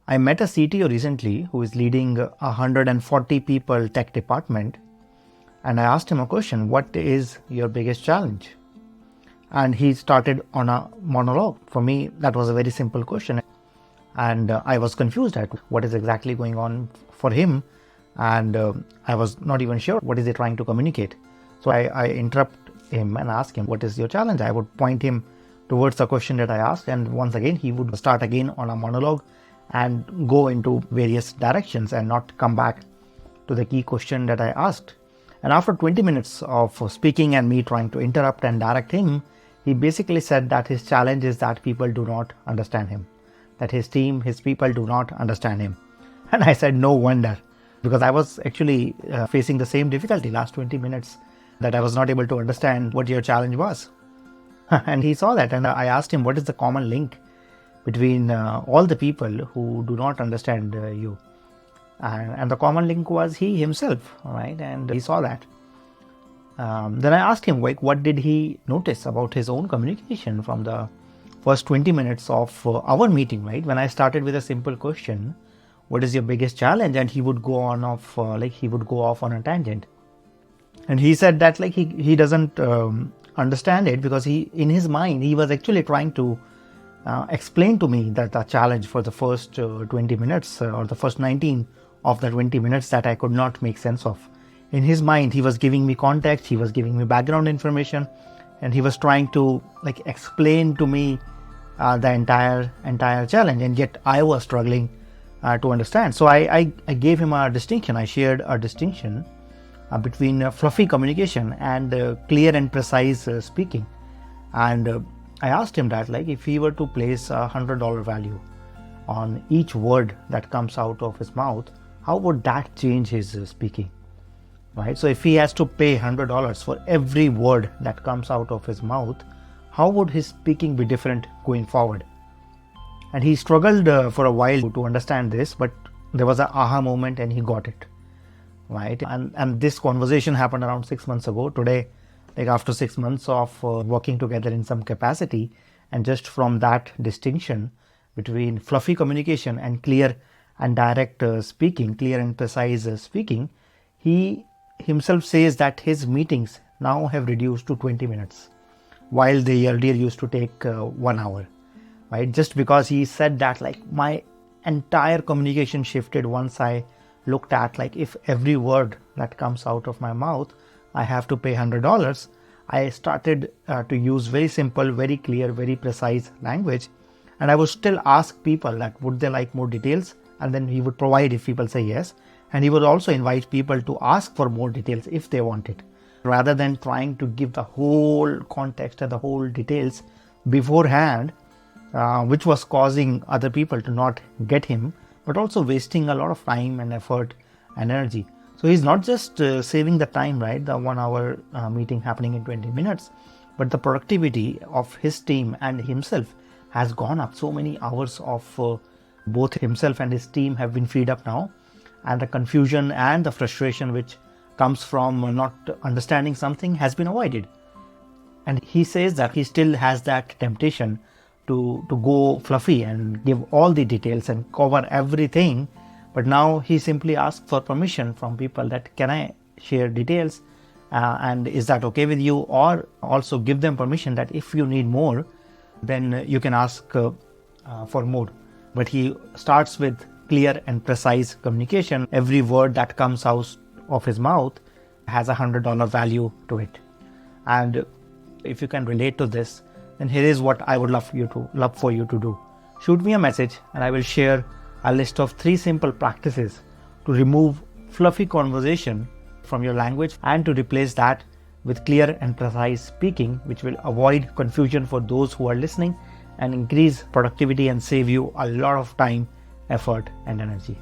I met a CTO recently who is leading a 140 people tech department, and I asked him a question, what is your biggest challenge? And he started on a monologue. For me, that was a very simple question. And I was confused at what is exactly going on for him. And I was not even sure what is he trying to communicate. So I interrupt him and ask him, what is your challenge? I would point him towards the question that I asked. And once again, he would start again on a monologue and go into various directions and not come back to the key question that I asked. And after 20 minutes of speaking and me trying to interrupt and direct him, he basically said that his challenge is that people do not understand him, that his team, his people do not understand him. And I said, no wonder, because I was actually facing the same difficulty last 20 minutes, that I was not able to understand what your challenge was. And he saw that, and I asked him, what is the common link between all the people who do not understand you? And the common link was he himself, right? And he saw that. Then I asked him, like, what did he notice about his own communication from the first 20 minutes of our meeting, right? When I started with a simple question, what is your biggest challenge? And he would go on off, he would go off on a tangent. And he said that he doesn't understand it, because in his mind, he was actually trying to explain to me that the challenge for the first 20 minutes or the first 19 of the 20 minutes that I could not make sense of. In his mind, he was giving me context, he was giving me background information, and he was trying to explain to me the entire challenge, and yet I was struggling to understand. So I gave him a distinction. I shared a distinction between fluffy communication and clear and precise speaking. And I asked him that, if he were to place $100 value on each word that comes out of his mouth, how would that change his speaking? Right? So if he has to pay $100 for every word that comes out of his mouth, how would his speaking be different going forward? And he struggled for a while to understand this, but there was an aha moment and he got it. Right? And this conversation happened around 6 months ago. Today, after 6 months of working together in some capacity, and just from that distinction between fluffy communication and clear and direct speaking, clear and precise speaking, he himself says that his meetings now have reduced to 20 minutes, while they earlier used to take 1 hour, right? Just because he said that, my entire communication shifted once I looked at, if every word that comes out of my mouth, I have to pay $100. I started to use very simple, very clear, very precise language. And I would still ask people that would they like more details? And then he would provide if people say yes. And he would also invite people to ask for more details if they want it, rather than trying to give the whole context and the whole details beforehand, which was causing other people to not get him, but also wasting a lot of time and effort and energy. So he's not just saving the time, right? The 1 hour meeting happening in 20 minutes, but the productivity of his team and himself has gone up. So many hours of both himself and his team have been freed up now. And the confusion and the frustration which comes from not understanding something has been avoided. And he says that he still has that temptation to go fluffy and give all the details and cover everything. But now he simply asks for permission from people that, can I share details? And is that okay with you? Or also give them permission that if you need more, then you can ask for more. But he starts with clear and precise communication. Every word that comes out of his mouth has $100 value to it. And if you can relate to this, then here is what I would love for you to do. Shoot me a message and I will share a list of 3 simple practices to remove fluffy conversation from your language and to replace that with clear and precise speaking, which will avoid confusion for those who are listening and increase productivity and save you a lot of time, effort and energy.